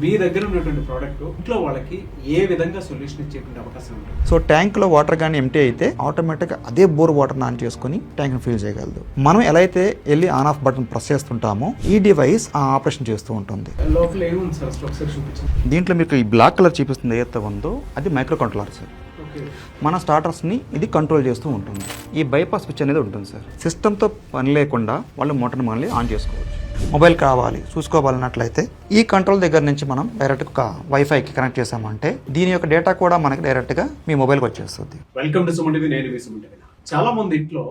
మీ దగ్గర ఉన్నటువంటి ప్రోడక్ట్ ఇంట్లో వాళ్ళకి ఏ విధంగా సొల్యూషన్ ఇచ్చేటువంటి అవకాశం ఉంటుంది? సో ట్యాంక్లో వాటర్ కానీ ఎంటీ అయితే ఆటోమేటిక్గా అదే బోర్ వాటర్ ఆన్ చేసుకుని ట్యాంక్ని ఫిల్ చేయగలదు. మనం ఎలా అయితే వెళ్ళి ఆన్ ఆఫ్ బటన్ ప్రెస్ చేస్తుంటామో ఈ డివైస్ ఆ ఆపరేషన్ చేస్తూ ఉంటుంది. లోపల ఏముంది సార్? ఒకసారి చూపించండి. దీంట్లో మీకు ఈ బ్లాక్ కలర్ చూపిస్తుంది ఏదైతే ఉందో అది మైక్రో కంట్రోలర్ సార్. ఓకే, మన స్టార్టర్స్ని ఇది కంట్రోల్ చేస్తూ ఉంటుంది. ఈ బైపాస్ స్విచ్ అనేది ఉంటుంది సార్. సిస్టమ్తో పని లేకుండా వాళ్ళు మోటార్ని మళ్ళీ ఆన్ చేసుకోవచ్చు. మొబైల్ కావాలి చూసుకోవాలన్నట్లయితే ఈ కంట్రోల్ దగ్గర నుంచి మనం డైరెక్ట్గా వైఫైకి కనెక్ట్ చేసామంటే దీని యొక్క డేటా కూడా మనకి డైరెక్ట్గా మీ మొబైల్కి వచ్చేస్తుంది. Welcome to Suman TV. నేను సుమన్ టీవీ. చాలా మంది ఇంట్లో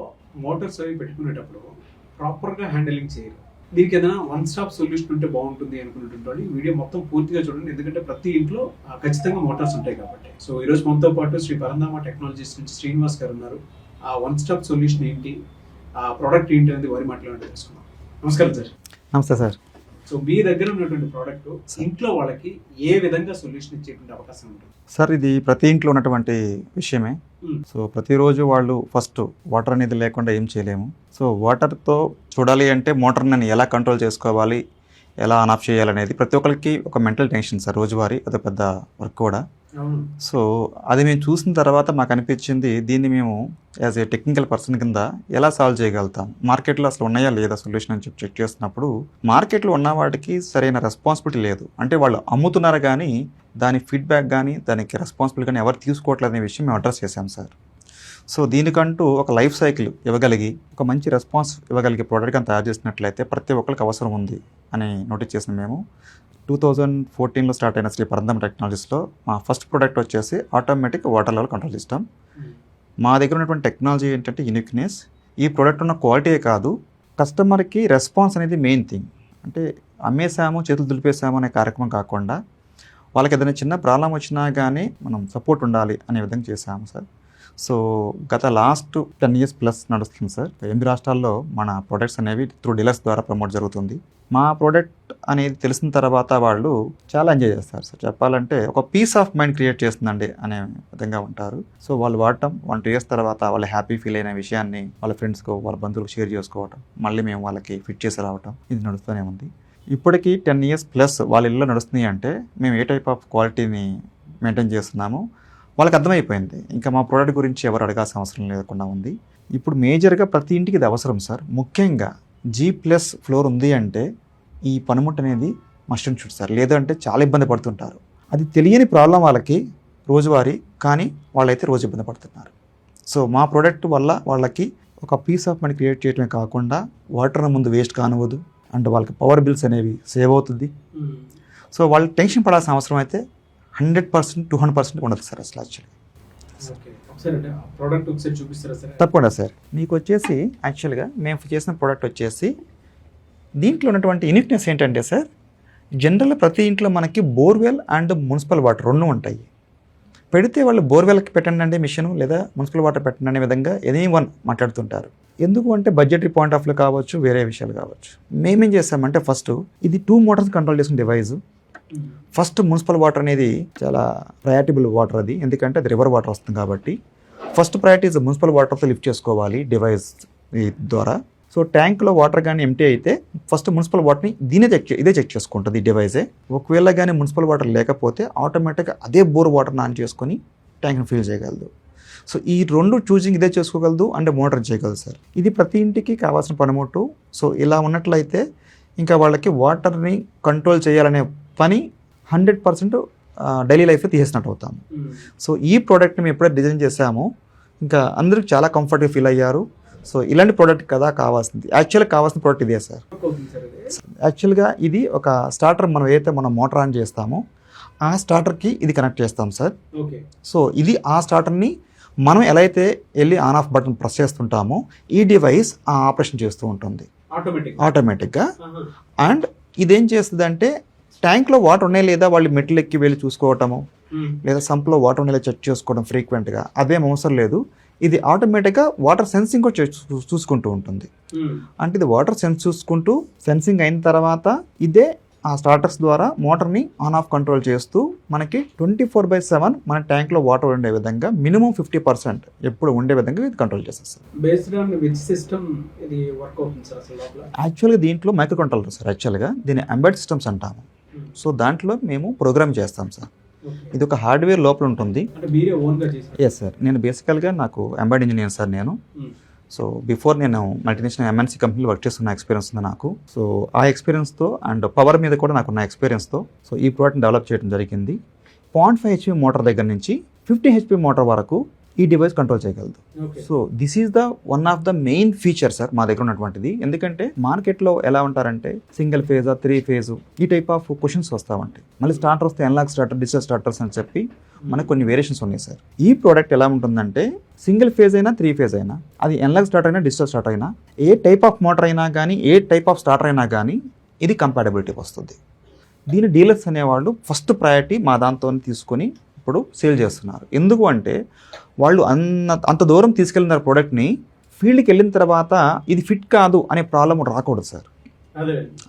మోటార్స్ అవి పెట్టుకునేటప్పుడు ప్రాపర్గా హ్యాండిలింగ్ చేయరు. దీనికి ఏదైనా వన్ స్టాప్ సొల్యూషన్ ఉంటే బాగుంటుంది అనుకున్నటువంటి వీడియో మొత్తం పూర్తిగా చూడండి, ఎందుకంటే ప్రతి ఇంట్లో ఖచ్చితంగా మోటార్స్ ఉంటాయి కాబట్టి. సో ఈరోజు మనతో పాటు శ్రీ పరంధామ టెక్నాలజీస్ నుంచి శ్రీనివాస్ గారు ఉన్నారు. ఆ వన్ స్టాప్ సొల్యూషన్ ఏంటి, ఆ ప్రోడక్ట్ ఏంటి అనేది వారి మాట్లాడి తెలుసుకున్నాం. నమస్కారం సార్. నమస్తే సార్. సో మీ దగ్గర ఉన్నటువంటి ప్రోడక్ట్ ఇంట్లో వాళ్ళకి ఏ విధంగా సొల్యూషన్ ఇచ్చేటువంటి అవకాశం ఉంటుంది? సార్ ఇది ప్రతి ఇంట్లో ఉన్నటువంటి విషయమే. సో ప్రతిరోజు వాళ్ళు ఫస్ట్ వాటర్ అనేది లేకుండా ఏం చేయలేము. సో వాటర్తో చూడాలి అంటే మోటార్ని ఎలా కంట్రోల్ చేసుకోవాలి, ఎలా ఆన్ ఆఫ్ చేయాలనేది ప్రతి ఒక్కరికి ఒక మెంటల్ టెన్షన్ సార్ రోజువారీ. అది పెద్ద వర్క్ కూడా. సో అది మేము చూసిన తర్వాత మాకు అనిపించింది దీన్ని మేము యాజ్ ఏ టెక్నికల్ పర్సన్ కింద ఎలా సాల్వ్ చేయగలుగుతాం, మార్కెట్లో అసలు ఉన్నాయా లేదా సొల్యూషన్ అని చెప్పి చెక్ చేస్తున్నప్పుడు మార్కెట్లో ఉన్న వాటికి సరైన రెస్పాన్సిబిలిటీ లేదు. అంటే వాళ్ళు అమ్ముతున్నారు కానీ దాని ఫీడ్బ్యాక్ కానీ దానికి రెస్పాన్సిబిలిటీ కానీ ఎవరు తీసుకోవట్లేదు అనే విషయం మేము అడ్రస్ చేశాం సార్. సో దీనికంటూ ఒక లైఫ్ సైకిల్ ఇవ్వగలిగి ఒక మంచి రెస్పాన్స్ ఇవ్వగలిగే ప్రోడక్ట్ అని తయారు చేసినట్లయితే ప్రతి ఒక్కరికి అవసరం ఉంది అని నోటీస్ చేసిన మేము 2014లో స్టార్ట్ అయిన శ్రీ పరంధామ టెక్నాలజీస్లో మా ఫస్ట్ ప్రోడక్ట్ వచ్చేసి automatic water level control system. మా దగ్గర ఉన్నటువంటి టెక్నాలజీ ఏంటంటే యూనిక్నెస్. ఈ ప్రోడక్ట్ ఉన్న క్వాలిటీయే కాదు, కస్టమర్కి రెస్పాన్స్ అనేది మెయిన్ థింగ్. అంటే అమ్మేసాము చేతులు దులిపేసాము అనే కార్యక్రమం కాకుండా వాళ్ళకి ఏదైనా చిన్న ప్రాబ్లం వచ్చినా కానీ మనం సపోర్ట్ ఉండాలి అనే విధంగా చేసాము సార్. సో గత లాస్ట్ 10 years ప్లస్ నడుస్తుంది సార్. 8 రాష్ట్రాల్లో మన ప్రోడక్ట్స్ అనేవి త్రూ డీలర్స్ ద్వారా ప్రమోట్ జరుగుతుంది. మా ప్రోడక్ట్ అనేది తెలిసిన తర్వాత వాళ్ళు చాలా ఎంజాయ్ చేస్తారు సార్. చెప్పాలంటే ఒక పీస్ ఆఫ్ మైండ్ క్రియేట్ చేస్తుందండి అనే విధంగా ఉంటారు. సో వాళ్ళు వాడటం 1-2 years తర్వాత వాళ్ళు హ్యాపీ ఫీల్ అయిన విషయాన్ని వాళ్ళ ఫ్రెండ్స్కో వాళ్ళ బంధువులకు షేర్ చేసుకోవటం, మళ్ళీ మేము వాళ్ళకి ఫిట్ చేసి రావటం, ఇది నడుస్తూనే ఉంది. ఇప్పటికీ 10 years ప్లస్ వాళ్ళ ఇల్లు నడుస్తున్నాయి అంటే మేము ఏ టైప్ ఆఫ్ క్వాలిటీని మెయింటైన్ చేస్తున్నామో వాళ్ళకి అర్థమైపోయింది. ఇంకా మా ప్రోడక్ట్ గురించి ఎవరు అడగాల్సిన అవసరం లేకుండా ఉంది. ఇప్పుడు మేజర్గా ప్రతి ఇంటికి ఇది అవసరం సార్. ముఖ్యంగా G+ ఫ్లోర్ ఉంది అంటే ఈ పనిముట్టు అనేది మస్ట్ అండ్ షుడ్ సార్. లేదంటే చాలా ఇబ్బంది పడుతుంటారు. అది తెలియని ప్రాబ్లం వాళ్ళకి రోజువారీ, కానీ వాళ్ళైతే రోజు ఇబ్బంది పడుతున్నారు. సో మా ప్రోడక్ట్ వల్ల వాళ్ళకి ఒక పీస్ ఆఫ్ మైండ్ క్రియేట్ చేయడమే కాకుండా వాటర్ ముందు వేస్ట్ కానివ్వదు, అండ్ వాళ్ళకి పవర్ బిల్స్ అనేవి సేవ్ అవుతుంది. సో వాళ్ళు టెన్షన్ పడాల్సిన అవసరం అయితే 100%, 200% ఉండదు సార్ అసలు యాక్చువల్లీ. తప్పకుండా సార్. మీకు వచ్చేసి యాక్చువల్గా మేము చేసిన ప్రోడక్ట్ వచ్చేసి దీంట్లో ఉన్నటువంటి యూనిక్నెస్ ఏంటంటే సార్, జనరల్గా ప్రతి ఇంట్లో మనకి బోర్వెల్ అండ్ మున్సిపల్ వాటర్ 2 ఉంటాయి. పెడితే వాళ్ళు బోర్వెల్కి పెట్టండి అంటే మిషన్, లేదా మున్సిపల్ వాటర్ పెట్టండి అనే విధంగా ఎనీవన్ మాట్లాడుతుంటారు. ఎందుకు అంటే బడ్జెటరీ పాయింట్ ఆఫ్ వ్యూ కావచ్చు, వేరే విషయాలు కావచ్చు. మేమేం చేస్తామంటే ఫస్ట్ ఇది 2 మోటార్స్ కంట్రోల్ చేసిన డివైస్. ఫస్ట్ మున్సిపల్ వాటర్ అనేది చాలా ప్రయారిటబుల్ వాటర్ అది, ఎందుకంటే అది రివర్ వాటర్ వస్తుంది కాబట్టి ఫస్ట్ ప్రయారిటీ మున్సిపల్ వాటర్తో లిఫ్ట్ చేసుకోవాలి డివైస్ ద్వారా. సో ట్యాంక్లో వాటర్ కానీ ఎంటీ అయితే ఫస్ట్ మున్సిపల్ వాటర్ని ఇదే చెక్ చేసుకుంటుంది ఈ డివైజే. ఒకవేళ కానీ మున్సిపల్ వాటర్ లేకపోతే ఆటోమేటిక్గా అదే బోర్ వాటర్ని ఆన్ చేసుకొని ట్యాంక్ని ఫిల్ చేయగలదు. సో ఈ 2 చూసింగ్ ఇదే చేసుకోగలదు, అంటే మోటార్ చేయగలదు సార్. ఇది ప్రతి ఇంటికి కావాల్సిన పనిముట్టు. సో ఇలా ఉన్నట్లయితే ఇంకా వాళ్ళకి వాటర్ని కంట్రోల్ చేయాలనే పని 100% డైలీ లైఫ్లో తీసేసినట్టు అవుతాము. సో ఈ ప్రోడక్ట్ని మేము ఎప్పుడైతే డిజైన్ చేసామో ఇంకా అందరికి చాలా కంఫర్ట్గా ఫీల్ అయ్యారు. సో ఇలాంటి ప్రోడక్ట్ కదా కావాల్సింది. యాక్చువల్గా కావాల్సిన ప్రోడక్ట్ ఇదే సార్. యాక్చువల్గా ఇది ఒక స్టార్టర్, మనం ఏదైతే మనం మోటార్ ఆన్ చేస్తామో ఆ స్టార్టర్కి ఇది కనెక్ట్ చేస్తాం సార్. సో ఇది ఆ స్టార్టర్ని మనం ఎలా అయితే వెళ్ళి ఆన్ ఆఫ్ బటన్ ప్రెస్ చేస్తుంటామో ఈ డివైస్ ఆ ఆపరేషన్ చేస్తూ ఉంటుంది ఆటోమేటిక్గా. అండ్ ఇదేం చేస్తుంది అంటే ట్యాంక్లో వాటర్ ఉన్నాయి లేదా వాళ్ళు మెట్లు ఎక్కి వెళ్ళి చూసుకోవటము, లేదా సంప్లో వాటర్ ఉన్నాయి చెక్ చేసుకోవడం ఫ్రీక్వెంట్గా అదేం అవసరం లేదు. ఇది ఆటోమేటిక్గా వాటర్ సెన్సింగ్ కూడా చూసుకుంటూ ఉంటుంది. అంటే ఇది వాటర్ సెన్సింగ్ అయిన తర్వాత ఇదే ఆ స్టార్టర్స్ ద్వారా మోటార్ని ఆన్ ఆఫ్ కంట్రోల్ చేస్తూ మనకి 24/7 మన ట్యాంక్లో వాటర్ ఉండే విధంగా మినిమం 50% ఎప్పుడు ఉండే విధంగా ఇది కంట్రోల్ చేసేస్తారు. యాక్చువల్గా దీంట్లో మైక్రో కంట్రోలర్ సార్. యాక్చువల్గా దీన్ని ఎంబెడ్ సిస్టమ్స్ అంటాము. సో దాంట్లో మేము ప్రోగ్రామ్ చేస్తాం సార్. Okay. ఇది ఒక హార్డ్వేర్ లోపల ఉంటుంది. అంటే మీరే ఓన్గా చేశారు? ఎస్ సార్, నేను బేసికల్గా నాకు ఎంబెడ్ ఇంజనీర్ సార్ నేను. సో బిఫోర్ నేను మల్టీనేషనల్ ఎంఎన్సీ కంపెనీలో వర్క్ చేస్తున్న ఎక్స్పీరియన్స్ ఉంది నాకు. సో ఆ ఎక్స్పీరియన్స్తో అండ్ పవర్ మీద కూడా నాకు ఉన్న ఎక్స్పీరియన్స్తో సో ఈ ప్రోడక్ట్ని డెవలప్ చేయడం జరిగింది. 0.5 HP మోటార్ దగ్గర నుంచి 50 HP మోటార్ వరకు ఈ డివైస్ కంట్రోల్ చేయగలదు. Okay. So this is the one of the main feature sir మా దగ్గర ఉన్నటువంటిది. ఎందుకంటే మార్కెట్లో ఎలా ఉంటారంటే సింగిల్ ఫేజా 3 ఫేజ్ ఈ టైప్ ఆఫ్ క్వశ్చన్స్ వస్తూ ఉంటాయి. మళ్ళీ స్టార్టర్ వస్తే ఎన్లాక్ స్టార్టర్, డిజిటల్ స్టార్టర్స్ అని చెప్పి మనకు కొన్ని వేరియేషన్స్ ఉన్నాయి సార్. ఈ ప్రోడక్ట్ ఎలా ఉంటుందంటే సింగిల్ ఫేజ్ అయినా 3 ఫేజ్ అయినా, అది ఎన్లాక్ స్టార్టర్ అయినా డిజిటల్ స్టార్టర్ అయినా, ఏ టైప్ ఆఫ్ మోటార్ అయినా కానీ, ఏ టైప్ ఆఫ్ స్టార్టర్ అయినా కానీ ఇది కంపాటబిలిటీ వస్తుంది. దీని డీలర్స్ అనేవాళ్ళు ఫస్ట్ ప్రయారిటీ మా దాంతో తీసుకొని ఇప్పుడు సేల్ చేస్తున్నారు. ఎందుకు అంటే వాళ్ళు అంత దూరం తీసుకెళ్ళిన ప్రోడక్ట్ని ఫీల్డ్కి వెళ్ళిన తర్వాత ఇది ఫిట్ కాదు అనే ప్రాబ్లం రాకూడదు సార్.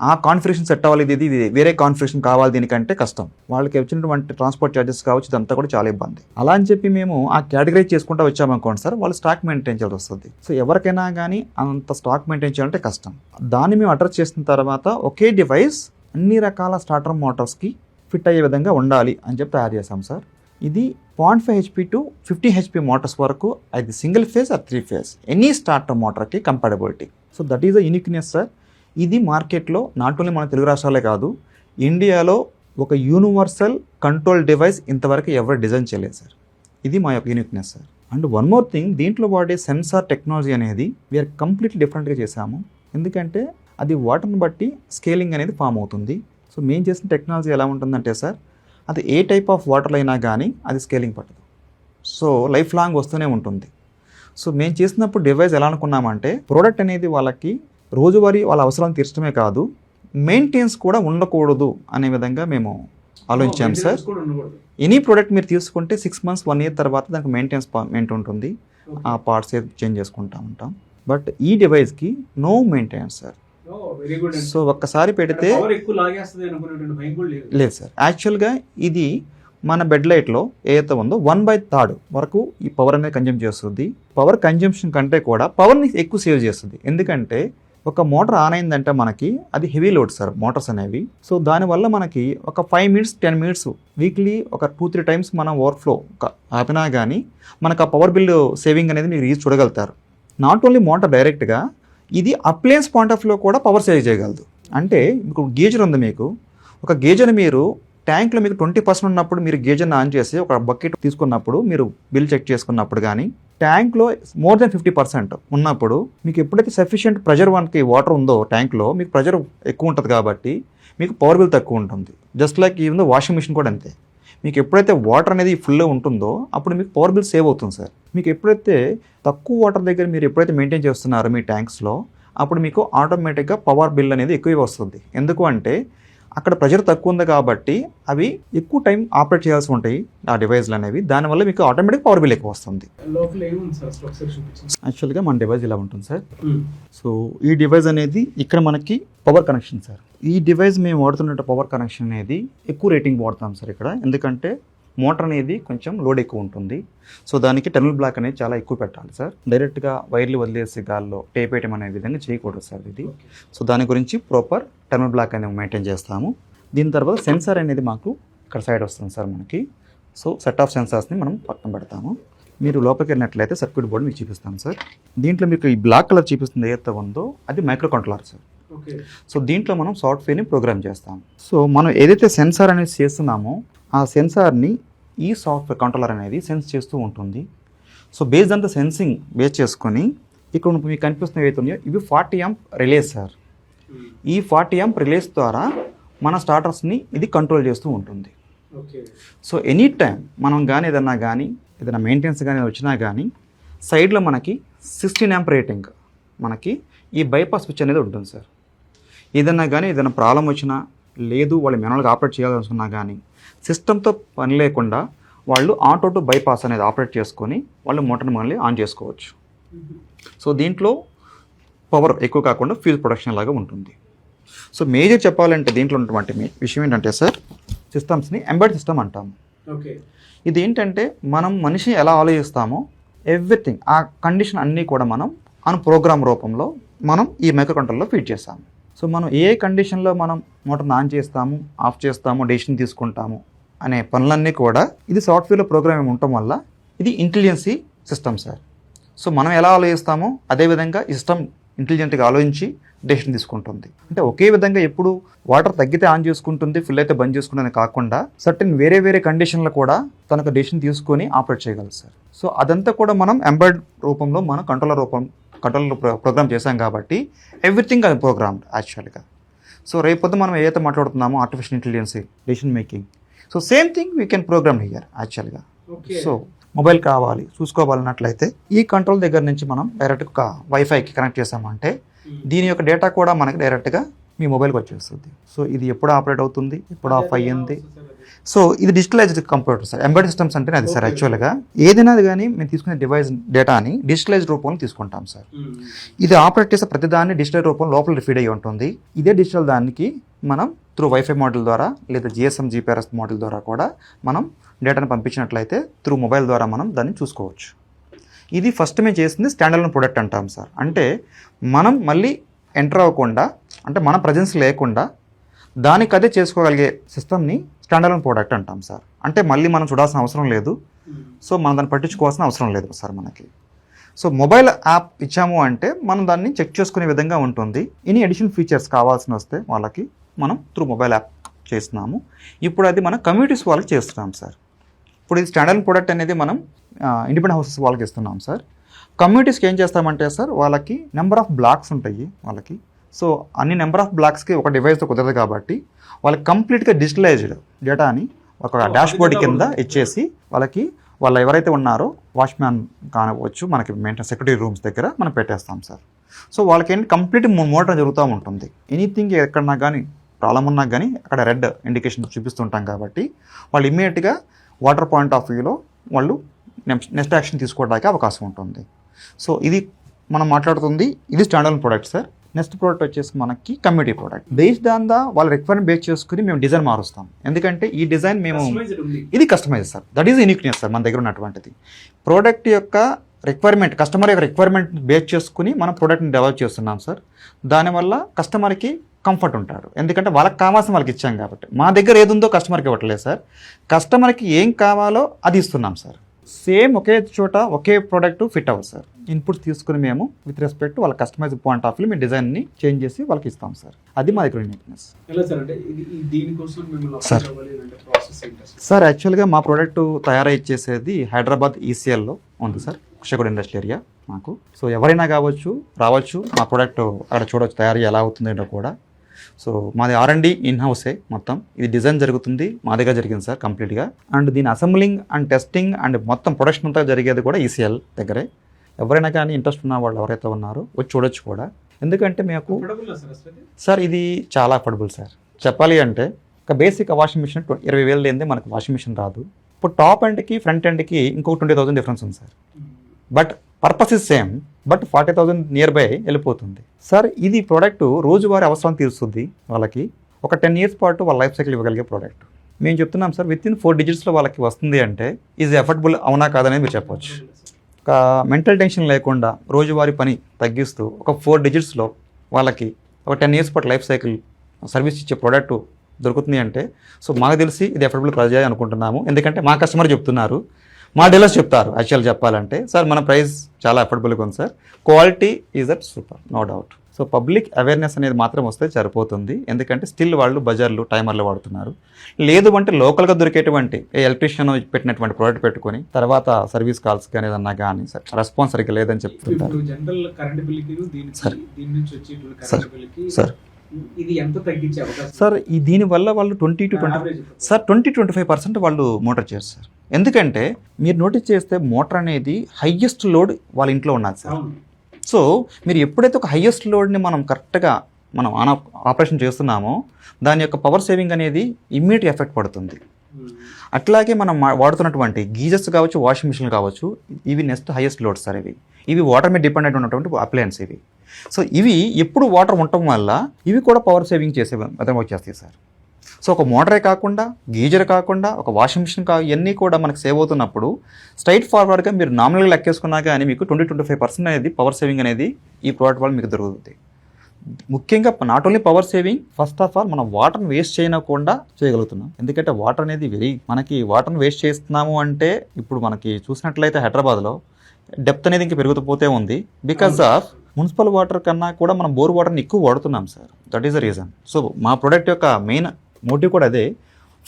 ఆ కాన్ఫిగరేషన్ సెట్ అవ్వాలి, ఇది వేరే కాన్ఫిగరేషన్ కావాలి, దీనికంటే కష్టం. వాళ్ళకి వచ్చినటువంటి ట్రాన్స్పోర్ట్ ఛార్జెస్ కావచ్చు, ఇదంతా కూడా చాలా ఇబ్బంది. అలా అని చెప్పి మేము ఆ కేటగరైజ్ చేసుకుంటూ వచ్చామనుకోండి సార్, వాళ్ళు స్టాక్ మెయింటైన్ చేయాల్సి వస్తుంది. సో ఎవరికైనా కానీ అంత స్టాక్ మెయింటైన్ చేయాలంటే కష్టం. దాన్ని మేము అడ్రస్ చేసిన తర్వాత ఒకే డివైస్ అన్ని రకాల స్టార్టర్ మోటార్స్కి ఫిట్ అయ్యే విధంగా ఉండాలి అని చెప్పి తయారు చేసాం సార్. ఇది 0.5 HP to 50 HP మోటార్స్ వరకు, అది single phase or 3 phase any starter మోటార్కి compatibility. So that is the uniqueness sir. ఇది మార్కెట్లో నాట్ ఓన్లీ మన తెలుగు రాష్ట్రాలే కాదు, ఇండియాలో ఒక యూనివర్సల్ కంట్రోల్ డివైస్ ఇంతవరకు ఎవరు డిజైన్ చేయలేదు సార్. ఇది మా యొక్క uniqueness sir. And one more thing, దీంట్లో వాడే సెన్సార్ టెక్నాలజీ అనేది వీఆర్ కంప్లీట్లీ డిఫరెంట్గా చేసాము. ఎందుకంటే అది వాటర్ని బట్టి స్కేలింగ్ అనేది ఫామ్ అవుతుంది. సో మేము చేసిన టెక్నాలజీ ఎలా ఉంటుందంటే సార్, అది ఏ టైప్ ఆఫ్ వాటర్లో అయినా కానీ అది స్కేలింగ్ పట్టదు. సో లైఫ్ లాంగ్ వస్తూనే ఉంటుంది. సో మేము చేసినప్పుడు డివైస్ ఎలా అనుకున్నామంటే, ప్రోడక్ట్ అనేది వాళ్ళకి రోజువారీ వాళ్ళ అవసరాలను తీర్చడమే కాదు, మెయింటెనెన్స్ కూడా ఉండకూడదు అనే విధంగా మేము ఆలోచించాం సార్. ఎనీ ప్రోడక్ట్ మీరు తీసుకుంటే 6 months 1 year తర్వాత దానికి మెయింటెనెన్స్ ఉంటుంది. ఆ పార్ట్స్ చేంజ్ చేసుకుంటూ ఉంటాం. బట్ ఈ డివైస్కి నో మెయింటెనెన్స్ సార్. సో ఒక్కసారి పెడితే లేదు సార్. యాక్చువల్గా ఇది మన బెడ్ లైట్లో ఏదైతే ఉందో 1/3 వరకు ఈ పవర్ అనేది కన్జ్యూమ్ చేస్తుంది. పవర్ కన్జ్యూమ్షన్ కంటే కూడా పవర్ని ఎక్కువ సేవ్ చేస్తుంది. ఎందుకంటే ఒక మోటార్ ఆన్ అయిందంటే మనకి అది హెవీ లోడ్ సార్ మోటార్స్ అనేవి. సో దానివల్ల మనకి ఒక 5 minutes 10 minutes వీక్లీ ఒక 2-3 times మనం ఓవర్ఫ్లో ఆపినా కానీ మనకు ఆ పవర్ బిల్ సేవింగ్ అనేది మీరు ఈజీ చూడగలుగుతారు. నాట్ ఓన్లీ మోటార్ డైరెక్ట్గా, ఇది అప్లయన్స్ పాయింట్ ఆఫ్ వ్యూలో కూడా పవర్ సేవ్ చేయగలదు. అంటే మీకు గేజర్ ఉంది, మీకు ఒక గేజర్ని మీరు ట్యాంక్లో మీకు 20% ఉన్నప్పుడు మీరు గేజర్ని ఆన్ చేసి ఒక బకెట్ తీసుకున్నప్పుడు మీరు బిల్ చెక్ చేసుకున్నప్పుడు కానీ, ట్యాంక్లో మోర్ దెన్ 50% ఉన్నప్పుడు మీకు ఎప్పుడైతే సఫిషియంట్ ప్రెజర్ వన్కి వాటర్ ఉందో ట్యాంక్లో, మీకు ప్రెజర్ ఎక్కువ ఉంటుంది కాబట్టి మీకు పవర్ బిల్ తక్కువ ఉంటుంది. Just like even washing machine కూడా అంతే. మీకు ఎప్పుడైతే వాటర్ అనేది ఫుల్లో ఉంటుందో అప్పుడు మీకు పవర్ బిల్ సేవ్ అవుతుంది సార్. మీకు ఎప్పుడైతే తక్కువ వాటర్ దగ్గర మీరు ఎప్పుడైతే మెయింటైన్ చేస్తున్నారో మీ ట్యాంక్స్లో, అప్పుడు మీకు ఆటోమేటిక్గా పవర్ బిల్ అనేది ఎక్కువ వస్తుంది. ఎందుకు అంటే అక్కడ ప్రెజర్ తక్కువ ఉంది కాబట్టి అవి ఎక్కువ టైం ఆపరేట్ చేయాల్సి ఉంటాయి ఆ డివైస్లు అనేవి. దానివల్ల మీకు ఆటోమేటిక్ పవర్ బిల్ ఎక్కువ వస్తుంది. యాక్చువల్గా మన డివైస్ ఇలా ఉంటుంది సార్. సో ఈ డివైస్ అనేది ఇక్కడ మనకి పవర్ కనెక్షన్ సార్. ఈ డివైస్ మేము వాడుతున్న పవర్ కనెక్షన్ అనేది ఎక్కువ రేటింగ్ వాడతాం సార్ ఇక్కడ. ఎందుకంటే మోటార్ అనేది కొంచెం లోడ్ ఎక్కువ ఉంటుంది. సో దానికి టెర్మినల్ బ్లాక్ అనేది చాలా ఎక్కువ పెట్టాలి సార్. డైరెక్ట్గా వైర్లు వదిలేసి గాల్లో టేప్ వేయటం అనే విధంగా చేయకూడదు సార్ ఇది. సో దాని గురించి ప్రాపర్ టెర్మినల్ బ్లాక్ అనేది మెయింటైన్ చేస్తాము. దీని తర్వాత సెన్సార్ అనేది మాకు ఇక్కడ సైడ్ వస్తుంది సార్ మనకి. సో సెట్ ఆఫ్ సెన్సార్స్ని మనం పక్కన పెడతాము. మీరు లోపలికి వెళ్ళినట్లయితే సర్క్యూట్ బోర్డు మీకు చూపిస్తాను సార్. దీంట్లో మీకు ఈ బ్లాక్ కలర్ చూపిస్తుంది ఏదైతే ఉందో అది మైక్రో కంట్రోలర్ సార్. సో దీంట్లో మనం సాఫ్ట్వేర్ని ప్రోగ్రామ్ చేస్తాం. సో మనం ఏదైతే సెన్సార్ అనేది చేస్తున్నామో ఆ సెన్సార్ని ఈ సాఫ్ట్వేర్ కంట్రోలర్ అనేది సెన్స్ చేస్తూ ఉంటుంది. So based on the sensing base చేసుకొని ఇక్కడ మీకు కనిపిస్తున్న ఏవైతే ఉన్నాయో ఇవి 40 amp రిలేస్ సార్. ఈ 40 amp రిలేస్ ద్వారా మన స్టార్టర్స్ని ఇది కంట్రోల్ చేస్తూ ఉంటుంది. సో ఎనీ టైం మనం ఏదైనా మెయింటెనెన్స్ కానీ వచ్చినా కానీ సైడ్లో మనకి 16 amp రేటింగ్ మనకి ఈ బైపాస్ స్విచ్ అనేది ఉంటుంది సార్. ఏదైనా ప్రాబ్లం వచ్చినా లేదు వాళ్ళు మాన్యువల్గా ఆపరేట్ చేయాలనుకున్నా కానీ సిస్టమ్తో పని లేకుండా వాళ్ళు ఆటో టు బైపాస్ అనేది ఆపరేట్ చేసుకొని వాళ్ళు మోటార్ని మళ్ళీ ఆన్ చేసుకోవచ్చు. సో దీంట్లో పవర్ ఎక్కువ కాకుండా ఫ్యూజ్ ప్రొడక్షన్ లాగా ఉంటుంది. సో మేజర్ చెప్పాలంటే దీంట్లో ఉన్నటువంటి విషయం ఏంటంటే సార్, సిస్టమ్స్ని ఎంబెడ్ సిస్టమ్ అంటాము. ఇది ఏంటంటే మనం మనిషి ఎలా ఆలోచిస్తామో ఎవ్రీథింగ్ ఆ కండిషన్ అన్నీ కూడా మనం ప్రోగ్రామ్ రూపంలో మనం ఈ మైక్రో కంట్రోలర్లో ఫీడ్ చేస్తాము. సో మనం ఏ కండిషన్లో మనం మోటార్ని ఆన్ చేస్తాము, ఆఫ్ చేస్తాము, డెసిషన్ తీసుకుంటాము అనే పనులన్నీ కూడా ఇది సాఫ్ట్వేర్లో ప్రోగ్రామింగ్ ఉండటం వల్ల ఇది ఇంటెలిజెన్సీ సిస్టమ్ సార్. సో మనం ఎలా ఆలోచిస్తామో అదేవిధంగా ఈ సిస్టమ్ ఇంటెలిజెంట్గా ఆలోచించి డెసిషన్ తీసుకుంటుంది. అంటే ఒకే విధంగా ఎప్పుడు వాటర్ తగ్గితే ఆన్ చేసుకుంటుంది, ఫుల్ అయితే బంద్ చేసుకుంటుంది కాకుండా సర్టెన్ వేరే వేరే కండిషన్లో కూడా తనకు డెసిషన్ తీసుకొని ఆపరేట్ చేయగలరు సార్. సో అదంతా కూడా మనం ఎంబెడ్ రూపంలో మనం కంట్రోలర్ ప్రోగ్రామ్ చేశాం కాబట్టి ఎవ్రీథింగ్ అది ప్రోగ్రామ్డ్ యాక్చువల్గా. సో రేపొద్దు మనం ఏదైతే మాట్లాడుతున్నామో artificial intelligence decision making, so same thing we can program here యాక్చువల్గా. సో మొబైల్ కావాలి చూసుకోవాలన్నట్లయితే ఈ కంట్రోల్ దగ్గర నుంచి మనం డైరెక్ట్గా వైఫైకి కనెక్ట్ చేసామంటే దీని యొక్క డేటా కూడా మనకి డైరెక్ట్గా మీ మొబైల్కి వచ్చేస్తుంది. సో ఇది ఎప్పుడు ఆపరేట్ అవుతుంది, ఎప్పుడు ఆఫ్ అయ్యింది. సో ఇది digitalised computer sir. Embedded systems అంటే అది సార్ యాక్చువల్గా ఏదైనా కానీ మేము తీసుకునే డివైస్ డేటాని డిజిటలైజ్డ్ రూపంలో తీసుకుంటాం సార్. ఇది ఆపరేట్ చేసే ప్రతిదాన్ని డిజిటల్ రూపంలో లోపల ఫీడ్ అయ్యి ఉంటుంది. ఇదే డిజిటల్ దానికి మనం త్రూ వైఫై మోడల్ ద్వారా లేదా జిఎస్ఎం జీపీఆర్ఎస్ మోడల్ ద్వారా కూడా మనం డేటాను పంపించినట్లయితే త్రూ మొబైల్ ద్వారా మనం దాన్ని చూసుకోవచ్చు. ఇది ఫస్ట్ మేము చేసింది స్టాండర్డ్ ప్రొడక్ట్ అంటాం సార్. అంటే మనం మళ్ళీ ఎంటర్ అవ్వకుండా, అంటే మన ప్రజెన్స్ లేకుండా దానికి అదే చేసుకోగలిగే సిస్టమ్ని స్టాండర్డ్ ప్రోడక్ట్ అంటాం సార్. అంటే మళ్ళీ మనం చూడాల్సిన అవసరం లేదు, సో మనం దాన్ని పట్టించుకోవాల్సిన అవసరం లేదు సార్ మనకి. సో మొబైల్ యాప్ ఇచ్చాము అంటే మనం దాన్ని చెక్ చేసుకునే విధంగా ఉంటుంది. ఎనీ అడిషనల్ ఫీచర్స్ కావాల్సిన వస్తే వాళ్ళకి మనం త్రూ మొబైల్ యాప్ చేస్తున్నాము. ఇప్పుడు అది మనం కమ్యూనిటీస్ వాళ్ళకి చేస్తున్నాం సార్. ఇప్పుడు ఇది స్టాండర్డ్ ప్రోడక్ట్ అనేది మనం ఇండిపెండెంట్ హౌసెస్ వాళ్ళకి ఇస్తున్నాం సార్. కమ్యూనిటీస్కి ఏం చేస్తామంటే సార్ వాళ్ళకి నెంబర్ ఆఫ్ బ్లాక్స్ ఉంటాయి వాళ్ళకి. సో అన్ని నెంబర్ ఆఫ్ బ్లాక్స్కి ఒక డివైస్తో కుదరదు కాబట్టి వాళ్ళకి కంప్లీట్గా డిజిటలైజ్డ్ డేటాని ఒక డాష్బోర్డ్ కింద ఇచ్చేసి వాళ్ళకి వాళ్ళు ఎవరైతే ఉన్నారో వాచ్మ్యాన్ కానివచ్చు, మనకి మెయింటెనెన్స్ సెక్యూరిటీ రూమ్స్ దగ్గర మనం పెట్టేస్తాం సార్. సో వాళ్ళకి ఏంటి కంప్లీట్ మోటార్ జరుగుతూ ఉంటుంది. ఎనీథింగ్ ఎక్కడన్నా కానీ ప్రాబ్లం ఉన్నా కానీ అక్కడ రెడ్ ఇండికేషన్ చూపిస్తుంటాం కాబట్టి వాళ్ళు ఇమ్మీడియట్గా వాటర్ పాయింట్ ఆఫ్ వ్యూలో వాళ్ళు నెక్స్ట్ యాక్షన్ తీసుకోవడానికి అవకాశం ఉంటుంది. సో ఇది మనం మాట్లాడుతుంది, ఇది standard product sir. Next product వచ్చేసి మనకి community product. Based on the వాళ్ళ రిక్వైర్మెంట్ బేస్ చేసుకుని మేము డిజైన్ మారుస్తాం. ఎందుకంటే ఈ డిజైన్ మేము ఇది customise sir. That is uniqueness sir మన దగ్గర ఉన్నటువంటిది. ప్రోడక్ట్ యొక్క రిక్వైర్మెంట్, కస్టమర్ యొక్క రిక్వైర్మెంట్ బేస్ చేసుకుని మనం ప్రోడక్ట్ని డెవలప్ చేస్తున్నాం సార్. దానివల్ల కస్టమర్కి కంఫర్ట్ ఉంటాడు. ఎందుకంటే వాళ్ళకి కావాల్సిన వాళ్ళకి ఇచ్చాం కాబట్టి. మా దగ్గర ఏది ఉందో కస్టమర్కి ఇవ్వట్లేదు సార్. కస్టమర్కి ఏం కావాలో అది ఇస్తున్నాం సార్. సేమ్ ఒకే చోట ఒకే ప్రోడక్ట్ ఫిట్ అవ్వదు సార్. ఇన్పుట్స్ తీసుకుని మేము విత్ రెస్పెక్ట్ వాళ్ళ కస్టమైజ్ పాయింట్ ఆఫ్ వ్యూ మీ డిజైన్ని చేంజ్ చేసి వాళ్ళకి ఇస్తాం సార్. అది మా దగ్గర యూనిక్నెస్ సార్. యాక్చువల్గా మా ప్రోడక్ట్ తయారై ఇచ్చేసేది హైదరాబాద్ ఈసీఎల్లో ఉంది సార్, కుషగూడ ఇండస్ట్రీ ఏరియా మాకు. సో ఎవరైనా కావచ్చు, రావచ్చు, మా ప్రోడక్ట్ అక్కడ చూడవచ్చు తయారీ ఎలా అవుతుందో కూడా. సో మాది R&D ఇన్ హౌసే మొత్తం. ఇది డిజైన్ జరుగుతుంది మా దగ్గర జరిగింది సార్ కంప్లీట్గా. అండ్ దీని అసెంబ్లింగ్ అండ్ టెస్టింగ్ అండ్ మొత్తం ప్రొడక్షన్ అంతా జరిగేది కూడా ECL దగ్గరే. ఎవరైనా కానీ ఇంట్రెస్ట్ ఉన్న వాళ్ళు ఎవరైతే ఉన్నారో వచ్చి చూడొచ్చు కూడా. ఎందుకంటే మీకు సార్ ఇది చాలా అఫోర్డబుల్ సార్. చెప్పాలి అంటే ఒక బేసిక్ వాషింగ్ మిషన్ 20,000 లేనిదే మనకు వాషింగ్ మిషన్ రాదు. ఇప్పుడు టాప్ ఎండ్కి ఫ్రంట్ ఎండ్కి ఇంకొక 20,000 డిఫరెన్స్ ఉంది sir. But purpose is same, but 40,000 near by వెళ్ళిపోతుంది సార్. ఇది ప్రోడక్ట్ రోజువారీ అవసరం తీరుస్తుంది వాళ్ళకి. ఒక 10 years పాటు వాళ్ళ లైఫ్ సైకిల్ ఇవ్వగలిగే ప్రోడక్ట్ మేము చెప్తున్నాం సార్. విత్ ఇన్ 4 digitsలో వాళ్ళకి వస్తుంది అంటే ఈజ్ ఎఫర్డబుల్ అవునా కాదనేది మీరు చెప్పవచ్చు. ఒక మెంటల్ టెన్షన్ లేకుండా రోజువారీ పని తగ్గిస్తూ ఒక 4 digitsలో వాళ్ళకి ఒక 10 years పాటు లైఫ్ సైకిల్ సర్వీస్ ఇచ్చే ప్రోడక్ట్ దొరుకుతుంది అంటే సో మాకు తెలిసి ఇది ఎఫర్డబుల్ ప్రైజ్ అనుకుంటున్నాము. ఎందుకంటే మా కస్టమర్ చెప్తున్నారు, మా డీలర్స్ చెప్తారు. యాక్చువల్ చెప్పాలంటే సార్ మన ప్రైస్ చాలా అఫోర్డబుల్గా ఉంది sir. Quality is at super, no doubt. So public awareness అనేది మాత్రం వస్తే సరిపోతుంది. ఎందుకంటే స్టిల్ వాళ్ళు బజార్లు టైమర్లు వాడుతున్నారు. లేదు అంటే లోకల్గా దొరికేటువంటి ఎలక్ట్రీషియన్ పెట్టినటువంటి ప్రోడక్ట్ పెట్టుకొని తర్వాత సర్వీస్ కాల్స్ కానీ ఏదన్నా కానీ సార్ రెస్పాన్స్ సరిగ్గా లేదని చెప్తుంటారు సార్. ఇది ఎంత తగ్గించే అవకాశం సార్? దీనివల్ల వాళ్ళు 20-25% వాళ్ళు మోటార్ చేయరు సార్. ఎందుకంటే మీరు నోటీస్ చేస్తే మోటార్ అనేది హైయెస్ట్ లోడ్ వాళ్ళ ఇంట్లో ఉన్నది సార్. సో మీరు ఎప్పుడైతే ఒక హైయెస్ట్ లోడ్ని మనం కరెక్ట్గా మనం ఆపరేషన్ చేస్తున్నామో దాని యొక్క పవర్ సేవింగ్ అనేది ఇమ్మీడియట్ ఎఫెక్ట్ పడుతుంది. అట్లాగే మనం వాడుతున్నటువంటి గీజర్స్ కావచ్చు, వాషింగ్ మిషన్లు కావచ్చు, ఇవి నెక్స్ట్ హైయెస్ట్ లోడ్స్ సార్. ఇవి వాటర్ మీద డిపెండెంట్ ఉన్నటువంటి అప్లయన్స్ ఇవి. సో ఇవి ఎప్పుడు వాటర్ ఉండటం వల్ల ఇవి కూడా పవర్ సేవింగ్ చేసే విధంగా వచ్చేస్తాయి సార్. సో ఒక మోటరే కాకుండా, గీజర్ కాకుండా, ఒక వాషింగ్ మిషన్ ఇవన్నీ కూడా మనకు సేవ్ అవుతున్నప్పుడు స్ట్రైట్ ఫార్వర్డ్గా మీరు నామినల్గా లెక్కేసుకున్నా కానీ మీకు 20-25% అనేది పవర్ సేవింగ్ అనేది ఈ ప్రోడక్ట్ వల్ల మీకు దొరుకుతుంది. ముఖ్యంగా not only power saving, first of all మనం వాటర్ని వేస్ట్ చేయకుండా చేయగలుగుతున్నాం. ఎందుకంటే వాటర్ అనేది మనకి వాటర్ని వేస్ట్ చేస్తున్నాము అంటే ఇప్పుడు మనకి చూసినట్లయితే హైదరాబాద్లో డెప్త్ అనేది ఇంకా పెరుగుతూ ఉంది బికాస్ ఆఫ్ మున్సిపల్ వాటర్ కన్నా కూడా మనం బోర్ వాటర్ని ఎక్కువ వాడుతున్నాం sir. That is the reason. So మా ప్రొడక్ట్ యొక్క మెయిన్ మోటివ్ కూడా అదే.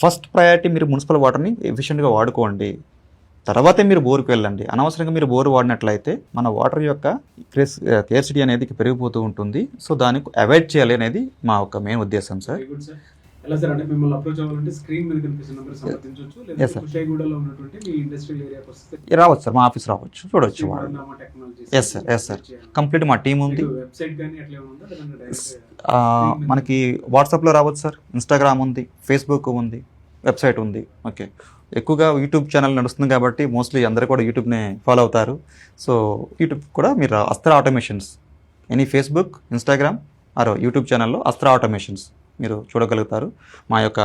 ఫస్ట్ ప్రయారిటీ మీరు మున్సిపల్ వాటర్ని ఎఫిషియెంట్గా వాడుకోండి, తర్వాతే మీరు బోర్కి వెళ్ళండి. అనవసరంగా మీరు బోర్ వాడినట్లయితే మన వాటర్ యొక్క కేర్సిటీ అనేది పెరిగిపోతూ ఉంటుంది. సో దానికి అవాయిడ్ చేయాలి అనేది మా యొక్క మెయిన్ ఉద్దేశం సార్. Very good sir. ఎలా సార్ అంటే మిమ్మల్ని అప్రోచ్ అవ్వాలంటే స్క్రీన్ మీద కనిపిస్తున్న నెంబర్ సంప్రదించవచ్చు, Yes, లేదా sir. కుషాయిగూడలో ఉన్నటువంటి మీ ఇండస్ట్రియల్ ఏరియాకి వస్తే రావచ్చు సార్, మా ఆఫీస్ రావచ్చు, చూడవచ్చు వాడు. Srivardhama technologies. Yes sir, yes sir, complete మా టీం ఉంది. వెబ్సైట్ కానీ అట్లా ఏమైనా ఉందా, లేదంటే డైరెక్ట్ మనకి వాట్సాప్లో రావచ్చు సార్, ఇన్స్టాగ్రామ్ ఉంది, ఫేస్బుక్ ఉంది, వెబ్సైట్ ఉంది. ఓకే, ఎక్కువగా యూట్యూబ్ ఛానల్ నడుస్తుంది కాబట్టి మోస్ట్లీ అందరూ కూడా యూట్యూబ్ని ఫాలో అవుతారు. సో యూట్యూబ్ కూడా మీరు Astra automations, any Facebook, Instagram or YouTube ఛానల్లో అస్త్ర ఆటోమేషన్స్ మీరు చూడగలుగుతారు. మా యొక్క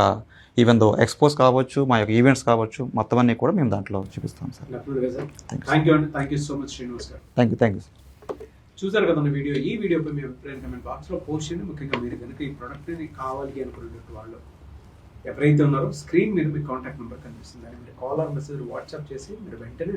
ఈవెన్ దో ఎక్స్పోజ్ కావచ్చు, మా యొక్క ఈవెంట్స్ కావచ్చు, మొత్తం అన్నీ కూడా మేము దాంట్లో చూపిస్తాం సార్. థ్యాంక్ యూ అండి. Thank you so much Srinivas garu. Thank you. చూసారు కదా వీడియో. ఈ వీడియోపై మీ అభిప్రాయం కమెంట్ బాక్స్లో పోస్ట్ చేయండి. ముఖ్యంగా మీరు కనుక ఈ ప్రోడక్ట్ని కావాలి అనుకున్నట్టు వాళ్ళు ఎవరైతే ఉన్నారో స్క్రీన్ మీద మీ కాంటాక్ట్ నెంబర్ కనిపిస్తుంది. కాల్ ఆర్ మెసేజ్ వాట్సాప్ చేసి మీరు వెంటనే